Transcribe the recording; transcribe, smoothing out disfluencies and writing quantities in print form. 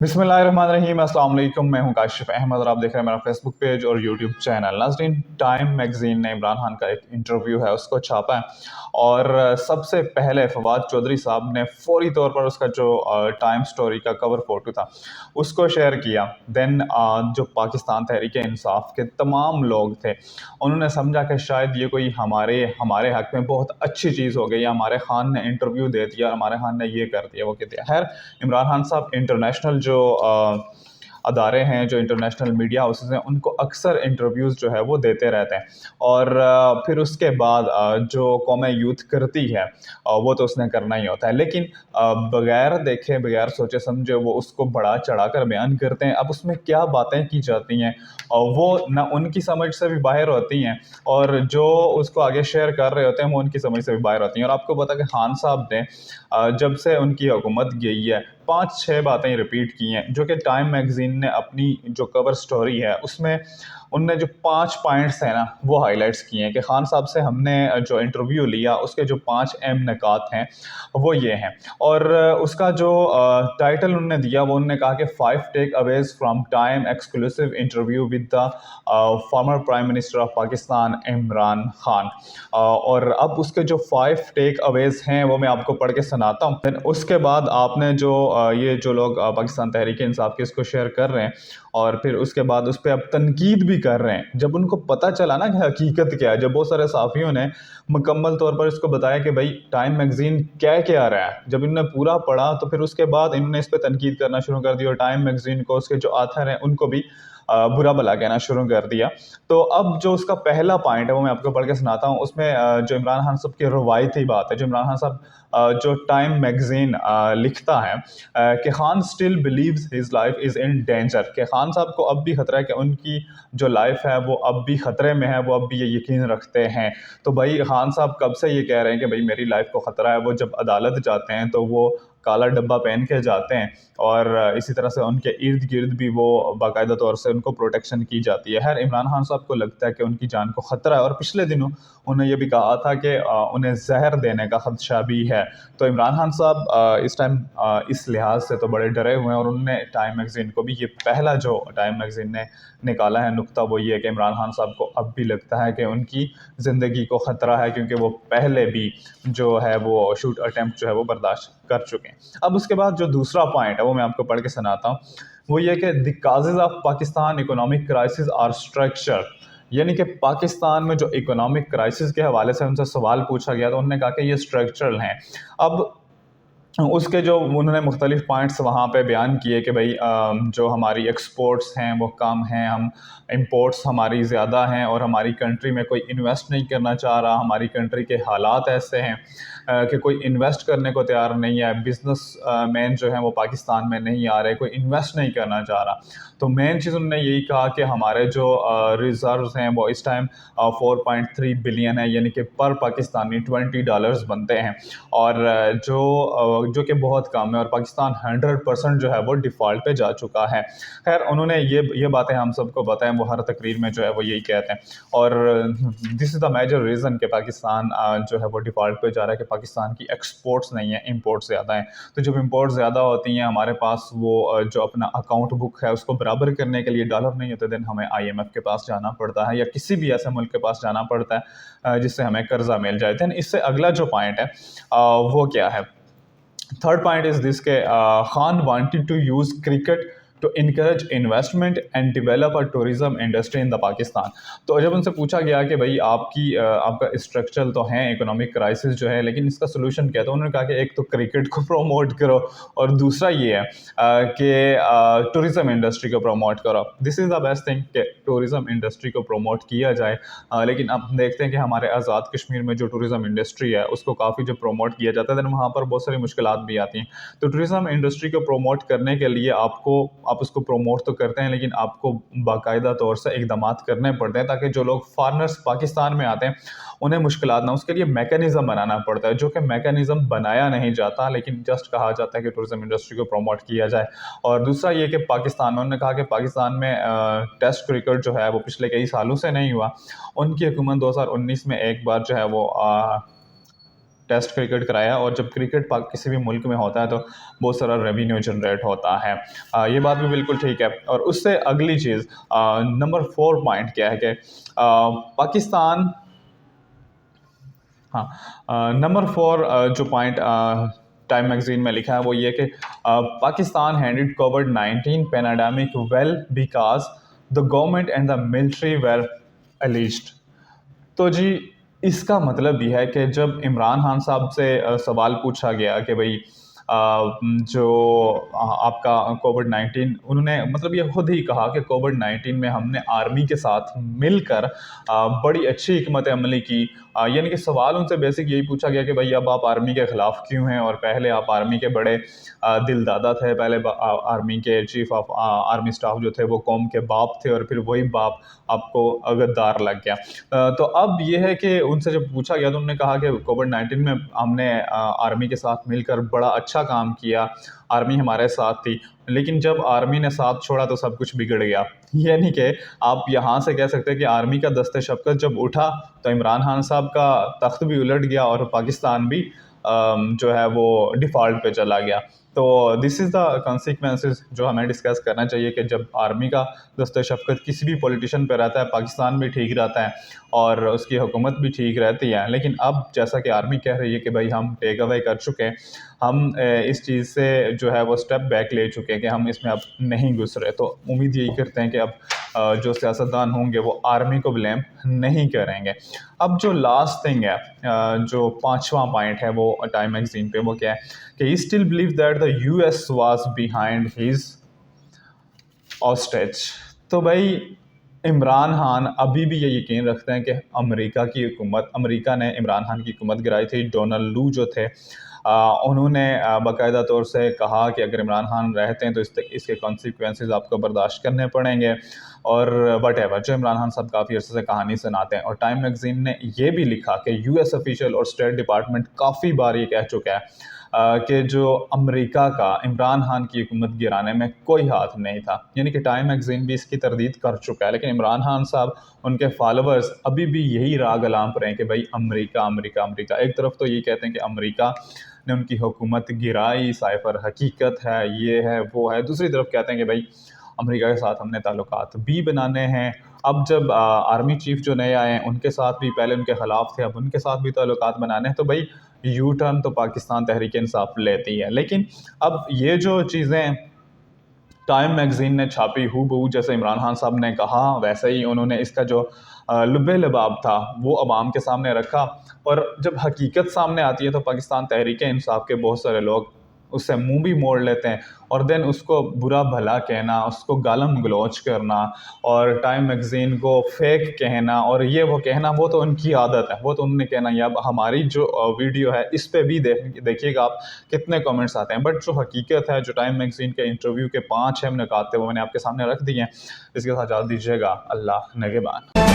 बिस्मिल्लाहिर्रहमानिर्रहीम, अस्सलाम वालेकुम। मैं हूं काशिफ अहमद और आप देख रहे हैं मेरा फेसबुक पेज और यूट्यूब चैनल। नाज़रीन, टाइम मैगज़ीन ने इमरान खान का एक इंटरव्यू है उसको छापा है और सबसे पहले फवाद चौधरी साहब ने फौरी तौर पर उसका जो टाइम स्टोरी का कवर फ़ोटो था उसको शेयर किया। देन जो पाकिस्तान तहरीक इंसाफ के तमाम लोग थे उन्होंने समझा कि शायद ये कोई हमारे हमारे हक़ में बहुत अच्छी चीज़ हो गई, हमारे खान ने इंटरव्यू दे दिया, हमारे खान ने ये कर दिया वो कर दिया। खैर, इमरान खान साहब इंटरनेशनल जो अदारे हैं, जो इंटरनेशनल मीडिया हाउसेस हैं, उनको अक्सर इंटरव्यूज़ जो है वो देते रहते हैं और फिर उसके बाद जो कौमें यूथ करती है वो तो उसने करना ही होता है, लेकिन बगैर देखे बगैर सोचे समझे वो उसको बढ़ा चढ़ा कर बयान करते हैं। अब उसमें क्या बातें की जाती हैं वो ना उनकी समझ से भी बाहर होती हैं और जो उसको आगे शेयर कर रहे होते हैं वो उनकी समझ से भी बाहर होती हैं। और आपको पता है कि खान साहब ने जब से उनकी हुकूमत गई है 5-6 बातें रिपीट की हैं, जो कि टाइम मैगज़ीन ने अपनी जो कवर स्टोरी है उसमें उनने जो 5 पॉइंट्स हैं ना वो हाइलाइट्स किए हैं कि खान साहब से हमने जो इंटरव्यू लिया उसके जो 5 अहम निकात हैं वो ये हैं। और उसका जो टाइटल उन्होंने दिया वो उन्होंने कहा कि 5 takeaways from Time exclusive interview with the former prime minister of Pakistan Imran Khan. और अब उसके जो 5 टेक अवेज हैं वो मैं आपको पढ़ के सुनाता हूँ। फिर उसके बाद आपने जो ये जो लोग पाकिस्तान तहरीक इंसाफ के इसको शेयर कर रहे हैं और फिर उसके बाद उस पर अब तनकीद भी कर रहे हैं, जब उनको पता चला ना कि हकीकत क्या है, जब बहुत सारे सहाफ़ियों ने मुकम्मल तौर पर इसको बताया कि भाई टाइम मैगज़ीन क्या रहा है, जब इन्होंने पूरा पढ़ा तो फिर उसके बाद इन्होंने इस पर तनकीद करना शुरू कर दी और टाइम मैगज़ीन को उसके जो आथर हैं उनको भी बुरा भला कहना शुरू कर दिया। तो अब जो उसका पहला पॉइंट है वो मैं आपको पढ़ के सुनाता हूँ। उसमें जो इमरान खान साहब की रवायती बात है, जो इमरान खान साहब जो टाइम मैगज़ीन लिखता है कि Khan still believes his life is in danger, कि खान साहब को अब भी ख़तरा है कि उनकी जो लाइफ है वो अब भी ख़तरे में है, वो अब भी ये यकीन रखते हैं। तो भाई खान साहब कब से ये कह रहे हैं कि भाई मेरी लाइफ को ख़तरा है। वो जब अदालत जाते हैं तो वो काला डब्बा पहन के जाते हैं और इसी तरह से उनके इर्द गिर्द भी वो बाकायदा तौर से उनको प्रोटेक्शन की जाती है। खैर, इमरान खान साहब को लगता है कि उनकी जान को ख़तरा है और पिछले दिनों उन्होंने ये भी कहा था कि उन्हें जहर देने का खदशा भी है। तो इमरान खान साहब इस टाइम इस लिहाज से तो बड़े डरे हुए हैं और उन्होंने टाइम मैगज़ीन को भी ये पहला जो टाइम मैगज़ीन ने निकाला है नुक्ता वो ये है कि इमरान खान साहब को अब भी लगता है कि उनकी ज़िंदगी को ख़तरा है, क्योंकि वो पहले भी जो है वो शूट अटैम्प्ट जो है वो बर्दाश्त कर चुके हैं। अब उसके बाद जो दूसरा पॉइंट है वो मैं आपको पढ़ के सुनाता हूँ। वो ये कि the causes of Pakistan economic crisis are structure, यानी कि पाकिस्तान में जो इकोनॉमिक क्राइसिस के हवाले से उनसे सवाल पूछा गया तो उन्होंने कहा कि ये स्ट्रक्चरल हैं। अब उसके जो उन्होंने मुख्तलिफ पॉइंट्स वहाँ पे बयान किए कि भाई जो हमारी एक्सपोर्ट्स हैं वो कम हैं, हम इंपोर्ट्स हमारी ज़्यादा हैं और हमारी कंट्री में कोई इन्वेस्ट नहीं करना चाह रहा, हमारी कंट्री के हालात ऐसे हैं कि कोई इन्वेस्ट करने को तैयार नहीं है, बिज़नेस मैन जो हैं वो पाकिस्तान में नहीं आ रहे, कोई इन्वेस्ट नहीं करना चाह रहा। तो मेन चीज़ उन्होंने यही कहा कि हमारे जो रिज़र्व्स हैं वो इस टाइम 4.3 बिलियन है, यानी कि पर पाकिस्तानी $20 बनते हैं और जो कि बहुत कम है और पाकिस्तान 100% जो है वो डिफ़ॉल्ट पे जा चुका है। खैर, उन्होंने ये बातें हम सबको बताएं, वो हर तकरीर में जो है वो यही कहते हैं और this is the major reason कि पाकिस्तान जो है वो डिफ़ॉल्ट पे जा रहा है कि पाकिस्तान की एक्सपोर्ट्स नहीं है, इंपोर्ट्स ज़्यादा हैं। तो जब इंपोर्ट ज़्यादा होती हैं हमारे पास वो जो अपना अकाउंट बुक है उसको बराबर करने के लिए डॉलर नहीं होते, देन हमें IMF के पास जाना पड़ता है या किसी भी ऐसे मुल्क के पास जाना पड़ता है जिससे हमें कर्जा मिल जाए। देन इससे अगला जो पॉइंट है वो क्या है? थर्ड पॉइंट इज़ दिस के Khan wanted to use cricket to encourage investment and develop a tourism industry in the Pakistan. तो जब उनसे पूछा गया कि भाई आपका स्ट्रक्चरल तो है इकोनॉमिक क्राइसिस जो है, लेकिन इसका सोल्यूशन क्या है, तो उन्होंने कहा कि एक तो क्रिकेट को प्रमोट करो और दूसरा ये है कि टूरिज़म इंडस्ट्री को प्रमोट करो। This is the best thing कि टूरिज़म इंडस्ट्री को प्रमोट किया जाए। लेकिन अब देखते हैं कि हमारे आज़ाद कश्मीर में जो टूरिज़म इंडस्ट्री है उसको काफ़ी जो प्रमोट किया जाता है, देन वहाँ पर बहुत सारी मुश्किलात भी आती हैं। तो टूरिज़म इंडस्ट्री को प्रमोट करने के लिए आप उसको प्रमोट तो करते हैं, लेकिन आपको बाकायदा तौर से इक़दामात करने पड़ते हैं ताकि जो लोग फॉरेनर्स पाकिस्तान में आते हैं उन्हें मुश्किलात ना, उसके लिए मैकेनिज़्म बनाना पड़ता है, जो कि मैकेनिज़्म बनाया नहीं जाता, लेकिन जस्ट कहा जाता है कि टूरिज़म इंडस्ट्री को प्रमोट किया जाए। और दूसरा ये कि पाकिस्तान में उन्होंने कहा कि पाकिस्तान में टेस्ट क्रिकेट जो है वो पिछले कई सालों से नहीं हुआ। उनकी हुकूमत 2019 में एक बार जो है वो टेस्ट क्रिकेट कराया, और जब क्रिकेट किसी भी मुल्क में होता है तो बहुत सारा रेवेन्यू जनरेट होता है। ये बात भी बिल्कुल ठीक है। और उससे अगली चीज़ नंबर 4 पॉइंट क्या है कि पाकिस्तान, हाँ, नंबर 4 जो पॉइंट टाइम मैगजीन में लिखा है वो ये कि पाकिस्तान हैंडल्ड कोविड-19 pandemic well because the government and the military were aligned. तो जी इसका मतलब ये है कि जब इमरान खान साहब से सवाल पूछा गया कि भाई जो आपका कोविड-19, उन्होंने मतलब ये खुद ही कहा कि कोविड-19 में हमने आर्मी के साथ मिलकर बड़ी अच्छी हिकमत अमली की। यानी कि सवाल उनसे बेसिक यही पूछा गया कि भाई अब आप आर्मी के ख़िलाफ़ क्यों हैं, और पहले आप आर्मी के बड़े दिलदादा थे, पहले आर्मी के चीफ ऑफ आर्मी स्टाफ जो थे वो कौम के बाप थे, और फिर वही बाप आपको गद्दार लग गया। तो अब ये है कि उनसे जब पूछा गया तो उन्होंने कहा कि कोविड-19 में हमने आर्मी के साथ मिलकर बड़ा अच्छा काम किया, आर्मी हमारे साथ थी, लेकिन जब आर्मी ने साथ छोड़ा तो सब कुछ बिगड़ गया। यानी कि आप यहाँ से कह सकते हैं कि आर्मी का दस्ते शफ़क़त जब उठा तो इमरान खान साहब का तख्त भी उलट गया और पाकिस्तान भी जो है वो डिफ़ॉल्ट पे चला गया। तो दिस इज़ द कॉन्सिक्वेंसेस जो हमें डिस्कस करना चाहिए कि जब आर्मी का दस्ते शफ़क़त किसी भी पॉलिटिशियन पे रहता है, पाकिस्तान भी ठीक रहता है और उसकी हुकूमत भी ठीक रहती है। लेकिन अब जैसा कि आर्मी कह रही है कि भाई हम टेक अवे कर चुके हैं, हम इस चीज़ से जो है वो स्टेप बैक ले चुके हैं कि हम इसमें अब नहीं घुस रहे। तो उम्मीद यही करते हैं कि अब जो सियासतदान होंगे वो आर्मी को ब्लेम नहीं करेंगे। अब जो लास्ट थिंग है, जो 5वां पॉइंट है वो टाइम मैगज़ीन पे, वो क्या है कि he still believe that the US was behind his ouster. तो भाई इमरान खान अभी भी ये यकीन रखते हैं कि अमेरिका ने इमरान खान की हुकूमत गिराई थी। डोनाल्ड लू जो थे उन्होंने बाकायदा तौर से कहा कि अगर इमरान खान रहते हैं तो इसके कॉन्सिक्वेंसेस आपको बर्दाश्त करने पड़ेंगे, और वटेवर जो इमरान खान साहब काफ़ी अर्से से कहानी सुनाते हैं। और टाइम मैगज़ीन ने ये भी लिखा कि यूएस ऑफिशियल और स्टेट डिपार्टमेंट काफ़ी बार ये कह चुका है कि जो अमेरिका का इमरान खान की हुकूमत गिराने में कोई हाथ नहीं था। यानी कि टाइम मैगज़ीन भी इसकी तरदीद कर चुका है, लेकिन इमरान खान साहब, उनके फॉलोअर्स अभी भी यही राग अलाम पर हैं कि भाई अमेरिका अमेरिका अमेरिका। एक तरफ तो ये कहते हैं कि अमेरिका ने उनकी हुकूमत गिराई, साइफर हकीकत है, ये है वो है। दूसरी तरफ कहते हैं कि भाई अमेरिका के साथ हमने ताल्लुकात भी बनाने हैं। अब जब आर्मी चीफ जो नए आए हैं उनके साथ भी, पहले उनके ख़िलाफ़ थे, अब उनके साथ भी ताल्लुकात बनाने हैं। तो भाई यू टर्न तो पाकिस्तान तहरीक इंसाफ लेती है। लेकिन अब ये जो चीज़ें टाइम मैगज़ीन ने छापी हूबहू जैसे इमरान खान साहब ने कहा वैसे ही उन्होंने इसका जो लुब्बे लबाब था वो अवाम के सामने रखा। और जब हकीकत सामने आती है तो पाकिस्तान तहरीक इंसाफ के बहुत सारे लोग उससे मुंह भी मोड़ लेते हैं, और देन उसको बुरा भला कहना, उसको गालम गलौच करना, और टाइम मैगज़ीन को फेक कहना, और ये वो कहना, वो तो उनकी आदत है, वो तो उन्होंने कहना। या अब हमारी जो वीडियो है इस पे भी देखिएगा आप कितने कमेंट्स आते हैं। बट जो हकीकत है, जो टाइम मैगज़ीन के इंटरव्यू के 5-6 निकात थे वो मैंने आपके सामने रख दिए हैं। इसके साथ इजाज़त दीजिएगा। अल्लाह निगहबान।